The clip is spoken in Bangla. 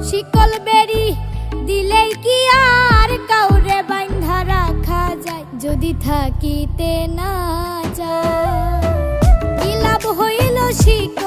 শিকল বেরি দিলেই কি আর কাউরে বাঁধা রাখা যায়, যদি থাকিতে না যায় কি লাভ হইল শিকল